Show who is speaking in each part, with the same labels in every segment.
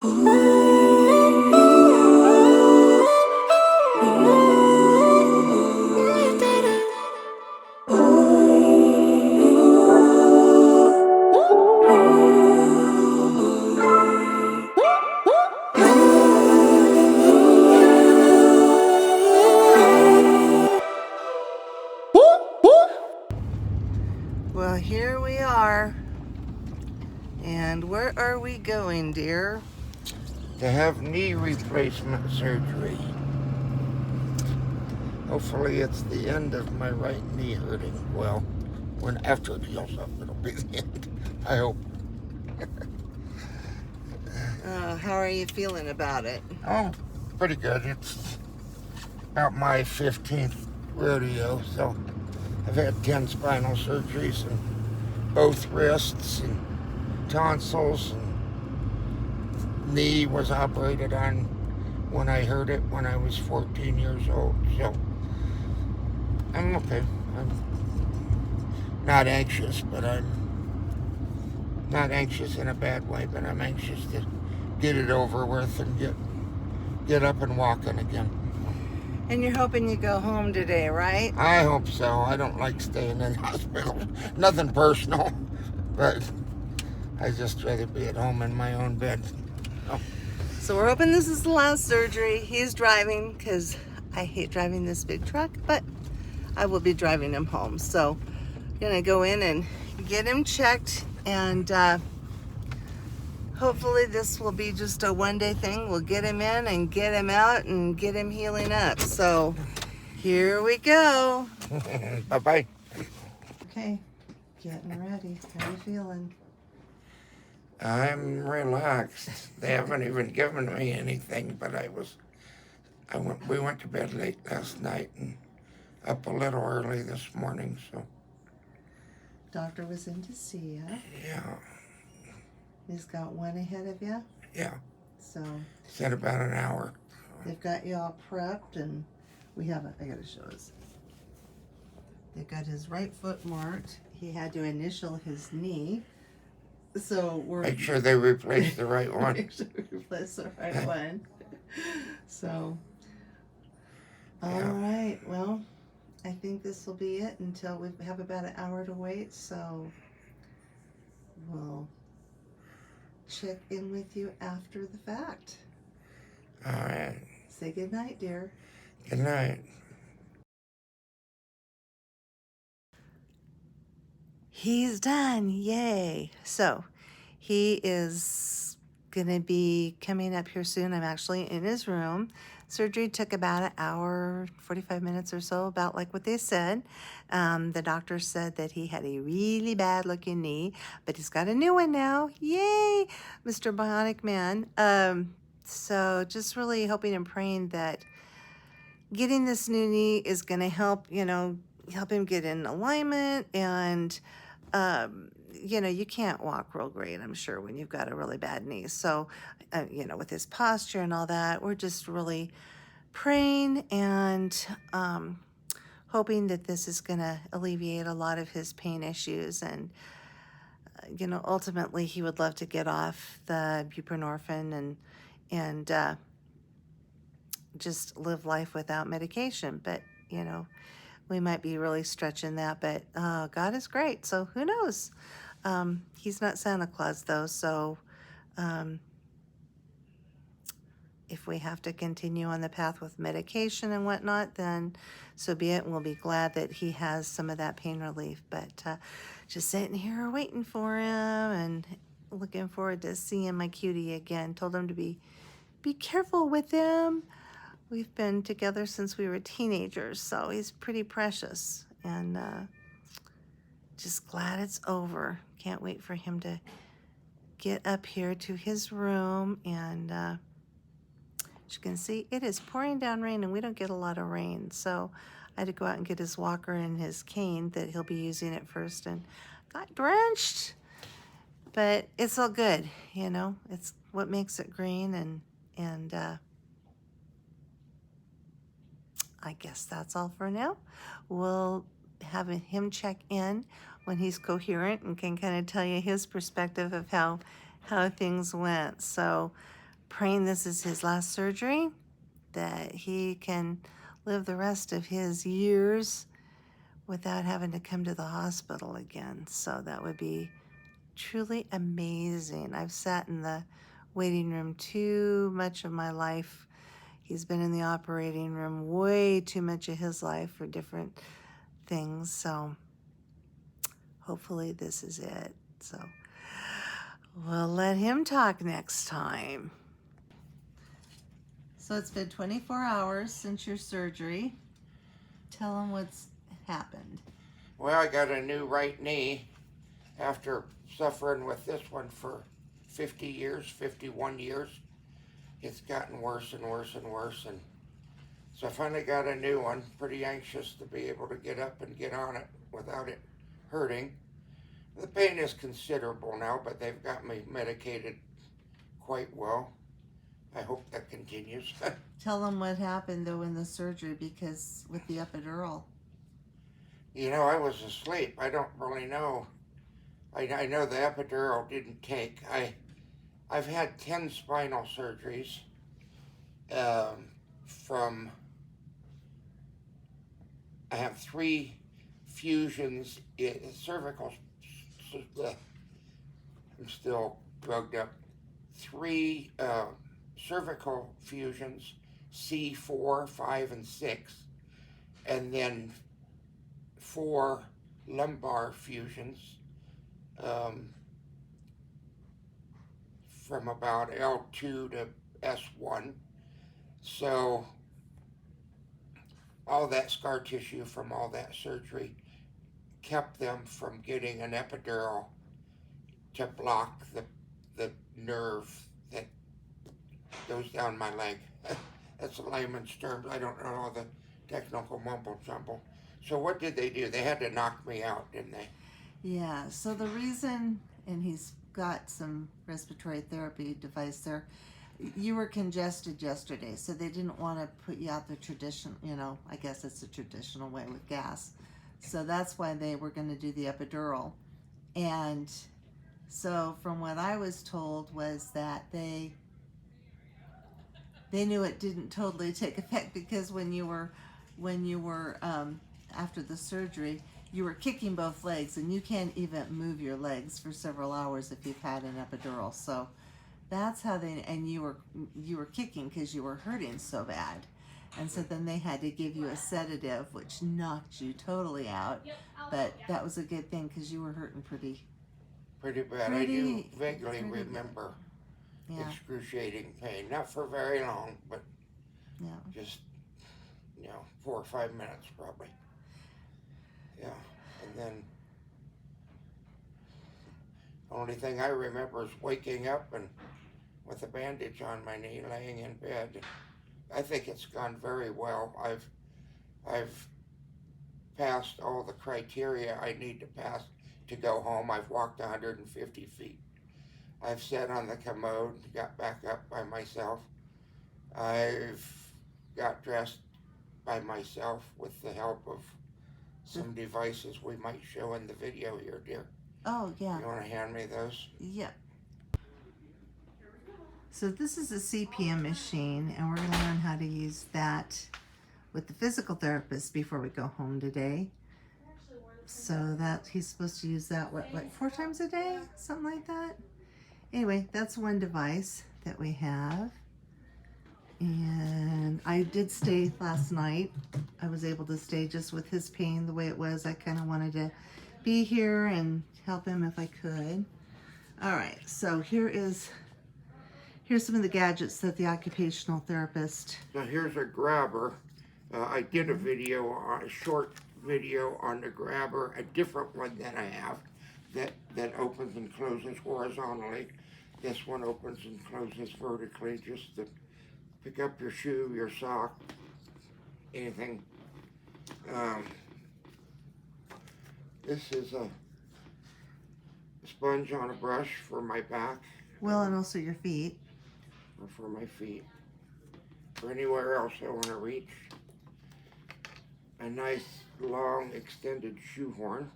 Speaker 1: Well, here we are. And where are we going, dear?
Speaker 2: To have knee replacement surgery. Hopefully it's the end of my right knee hurting. Well, when after it heals up, it'll be the end. I hope.
Speaker 1: How are you feeling about it?
Speaker 2: Oh, pretty good. It's about my 15th rodeo, so I've had 10 spinal surgeries in both wrists and tonsils, and knee was operated on when I hurt it when I was 14 years old. So I'm okay. I'm not anxious, but I'm not anxious in a bad way, but I'm anxious to get it over with and get up and walking again.
Speaker 1: And you're hoping you go home today, right?
Speaker 2: I hope so. I don't like staying in the hospital. Nothing personal, but I just rather be at home in my own bed. Oh.
Speaker 1: So we're hoping this is the last surgery. He's driving because I hate driving this big truck, but I will be driving him home. So I'm gonna go in and get him checked, and hopefully this will be just a one-day thing. We'll get him in and get him out and get him healing up. So here we go.
Speaker 2: Bye-bye.
Speaker 1: Okay, getting ready. How are you feeling?
Speaker 2: I'm relaxed. They haven't even given me anything, but we went to bed late last night and up a little early this morning, so.
Speaker 1: Doctor was in to see you.
Speaker 2: Yeah.
Speaker 1: He's got one ahead of you.
Speaker 2: Yeah.
Speaker 1: So.
Speaker 2: Said about an hour.
Speaker 1: They've got you all prepped, and I gotta show us. They've got his right foot marked. He had to initial his knee. So we're
Speaker 2: make sure they replace the right one.
Speaker 1: Make sure we replace the right one. So, all right. Well, I think this will be it until we have about an hour to wait. So we'll check in with you after the fact.
Speaker 2: All right.
Speaker 1: Say good night, dear.
Speaker 2: Good night.
Speaker 1: He's done. Yay. So he is going to be coming up here soon. I'm actually in his room. Surgery took about an hour, 45 minutes or so, about like what they said. The doctor said that he had a really bad looking knee, but he's got a new one now. Yay, Mr. Bionic Man. So just really hoping and praying that getting this new knee is going to help, help him get in alignment. And you can't walk real great, I'm sure, when you've got a really bad knee. So, with his posture and all that, we're just really praying and hoping that this is going to alleviate a lot of his pain issues. And, ultimately, he would love to get off the buprenorphine and just live life without medication. But, we might be really stretching that, but God is great. So who knows? He's not Santa Claus, though. So if we have to continue on the path with medication and whatnot, then so be it. And we'll be glad that he has some of that pain relief. But just sitting here waiting for him and looking forward to seeing my cutie again. Told him to be careful with him. We've been together since we were teenagers, so he's pretty precious. And just glad it's over. Can't wait for him to get up here to his room. And as you can see, it is pouring down rain, and we don't get a lot of rain. So I had to go out and get his walker and his cane that he'll be using at first, and got drenched. But it's all good, It's what makes it green, and I guess that's all for now. We'll have him check in when he's coherent and can kind of tell you his perspective of how things went. So praying this is his last surgery, that he can live the rest of his years without having to come to the hospital again. So that would be truly amazing. I've sat in the waiting room too much of my life. He's been in the operating room way too much of his life for different things. So hopefully this is it. So we'll let him talk next time. So it's been 24 hours since your surgery. Tell him what's happened.
Speaker 2: Well, I got a new right knee after suffering with this one for 50 years, 51 years. It's gotten worse and worse and worse, and so I finally got a new one. Pretty anxious to be able to get up and get on it without it hurting. The pain is considerable now, but they've got me medicated quite well. I hope that continues.
Speaker 1: Tell them what happened though in the surgery, because with the epidural.
Speaker 2: You know, I was asleep. I don't really know. I know the epidural didn't take. I've had 10 spinal surgeries from, I have 3 fusions, cervical, I'm still drugged up, 3 cervical fusions, C4, 5, and 6, and then 4 lumbar fusions from about L2 to S1. So all that scar tissue from all that surgery kept them from getting an epidural to block the nerve that goes down my leg. That's layman's terms. I don't know all the technical mumble jumble. So what did they do? They had to knock me out, didn't they?
Speaker 1: Yeah, so the reason, and he's got some respiratory therapy device there, you were congested yesterday, so they didn't want to put you out the traditional, I guess it's the traditional way with gas. So that's why they were going to do the epidural. And so from what I was told was that they knew it didn't totally take effect, because when you were after the surgery, you were kicking both legs, and you can't even move your legs for several hours if you've had an epidural. So that's how and you were kicking because you were hurting so bad. And so then they had to give you a sedative, which knocked you totally out. But that was a good thing, because you were hurting pretty
Speaker 2: bad. I do vaguely remember
Speaker 1: yeah.
Speaker 2: excruciating pain. Not for very long, but
Speaker 1: Yeah.
Speaker 2: just 4 or 5 minutes probably. Yeah, and then the only thing I remember is waking up and with a bandage on my knee, laying in bed. I think it's gone very well. I've passed all the criteria I need to pass to go home. I've walked 150 feet. I've sat on the commode, got back up by myself. I've got dressed by myself with the help of some devices we might show in the video here, dear.
Speaker 1: Oh, yeah.
Speaker 2: You want to hand me those?
Speaker 1: Yeah. So this is a CPM machine, and we're going to learn how to use that with the physical therapist before we go home today. So that he's supposed to use that, what 4 times a day? Something like that. Anyway, that's one device that we have. And I did stay last night. I was able to stay just with his pain the way it was. I kind of wanted to be here and help him if I could. All right, so here's some of the gadgets that the occupational therapist.
Speaker 2: So here's a grabber. I did a short video on the grabber, a different one that I have that opens and closes horizontally. This one opens and closes vertically, just to pick up your shoe, your sock, anything. This is a sponge on a brush for my back.
Speaker 1: Well, and also your feet.
Speaker 2: Or for my feet. For anywhere else I want to reach. A nice, long, extended shoehorn,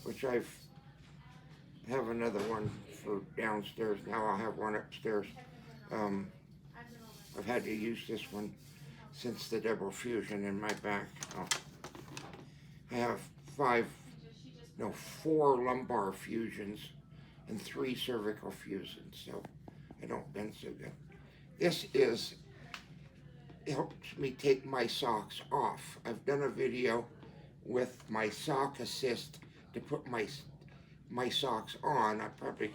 Speaker 2: which have another one for downstairs now. I'll have one upstairs Um, I've had to use this one since the double fusion in my back. I have 4 lumbar fusions and 3 cervical fusions, so I don't bend so good. This helps me take my socks off. I've done a video with my sock assist to put my socks on. I probably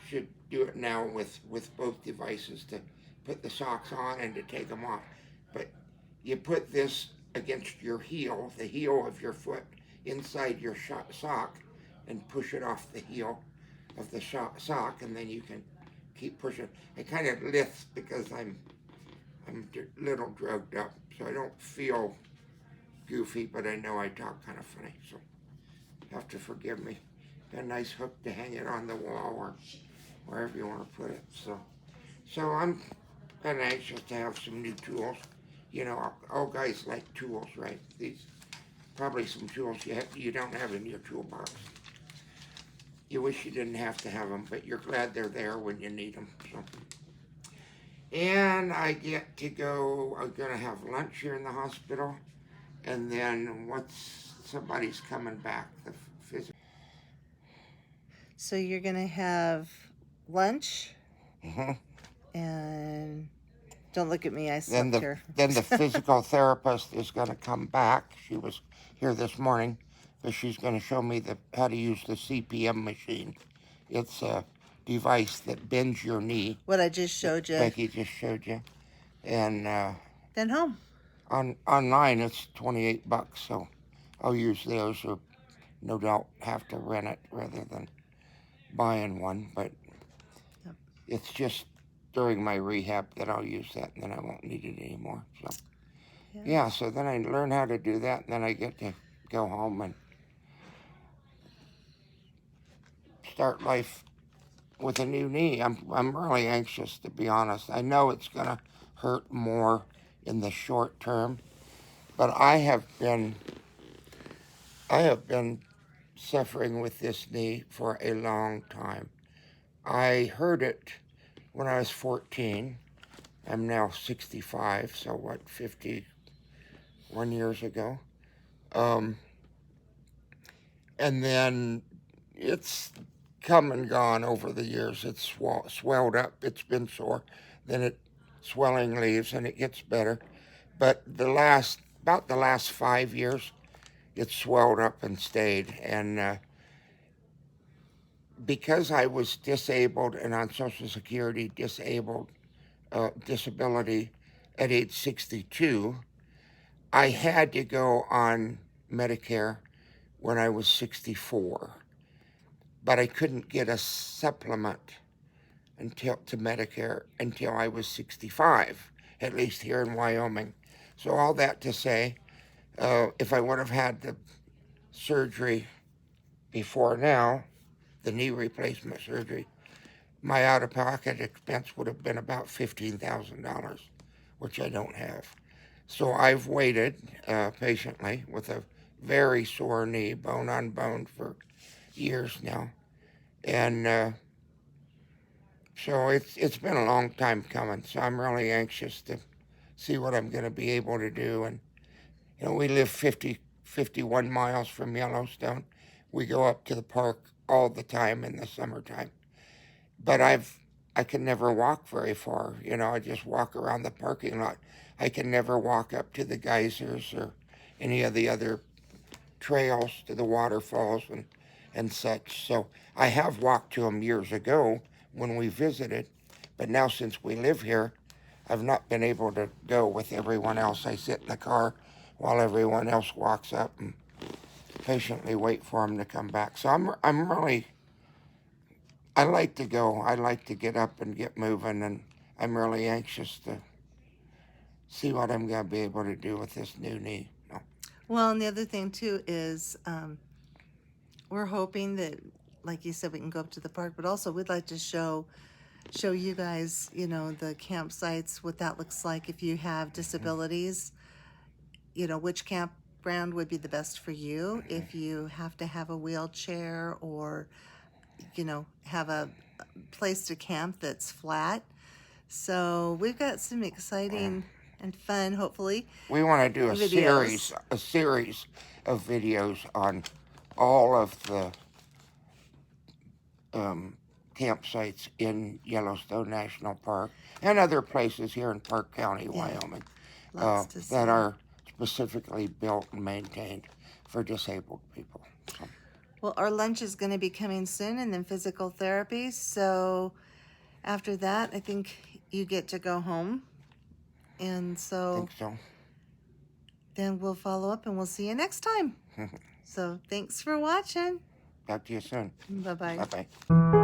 Speaker 2: should do it now with both devices to put the socks on and to take them off. But you put this against your heel, the heel of your foot, inside your sock, and push it off the heel of the sock, and then you can keep pushing. It kind of lifts because I'm a little drugged up, so I don't feel goofy, but I know I talk kind of funny, so you have to forgive me. Got a nice hook to hang it on the wall or wherever you want to put it. So I'm kind of anxious to have some new tools. You know, all guys like tools, right? These probably some tools you don't have in your toolbox. You wish you didn't have to have them, but you're glad they're there when you need them. So. And I get to go. I'm gonna have lunch here in the hospital, and then somebody's coming back. The physical.
Speaker 1: So you're gonna have lunch,
Speaker 2: Mm-hmm.
Speaker 1: and don't look at me. I
Speaker 2: Then
Speaker 1: slept here.
Speaker 2: the physical therapist is gonna come back. She was here this morning, but she's gonna show me how to use the CPM machine. It's a device that bends your knee.
Speaker 1: What I just showed you.
Speaker 2: Becky just showed you, and
Speaker 1: Then home.
Speaker 2: online it's $28, so I'll use those, or no doubt have to rent it rather than buying one. But
Speaker 1: Yep.
Speaker 2: it's just during my rehab that I'll use that, and then I won't need it anymore. So yeah, so then I learn how to do that, and then I get to go home and start life with a new knee. I'm really anxious, to be honest. I know it's gonna hurt more in the short term, but I have been suffering with this knee for a long time. I heard it when I was 14. I'm now 65, so 51 years ago. And then it's come and gone over the years. It's swelled up. It's been sore. Then swelling leaves and it gets better. But about the last 5 years, it's swelled up and stayed. And because I was disabled and on Social Security disability at age 62, I had to go on Medicare when I was 64. But I couldn't get a supplement to Medicare until I was 65, at least here in Wyoming. So all that to say, if I would have had the surgery before now, the knee replacement surgery, my out-of-pocket expense would have been about $15,000, which I don't have. So I've waited patiently with a very sore knee, bone on bone, for years now. And so it's been a long time coming. So I'm really anxious to see what I'm going to be able to do. And, you know, we live 51 miles from Yellowstone. We go up to the park all the time in the summertime. But I can never walk very far. You know, I just walk around the parking lot. I can never walk up to the geysers or any of the other trails to the waterfalls and such. So I have walked to them years ago when we visited, but now since we live here, I've not been able to go with everyone else. I sit in the car while everyone else walks up and patiently wait for them to come back. So I'm really, I like to go. I like to get up and get moving, and I'm really anxious to see what I'm going to be able to do with this new knee. No.
Speaker 1: Well, and the other thing too is we're hoping that, like you said, we can go up to the park, but also we'd like to show you guys, you know, the campsites, what that looks like if you have disabilities, you know, which campground would be the best for you if you have to have a wheelchair or, you know, have a place to camp that's flat. So we've got some exciting and fun, hopefully.
Speaker 2: We want to do a
Speaker 1: Videos.
Speaker 2: series of videos on all of the campsites in Yellowstone National Park and other places here in Park County, Wyoming,
Speaker 1: Lots to see.
Speaker 2: that are specifically built and maintained for disabled people. So,
Speaker 1: Well, our lunch is going to be coming soon, and then physical therapy. So after that, I think you get to go home. And
Speaker 2: I
Speaker 1: so
Speaker 2: think so.
Speaker 1: then we'll follow up and we'll see you next time. So thanks for watching.
Speaker 2: Talk to you soon.
Speaker 1: Bye-bye.
Speaker 2: Bye-bye.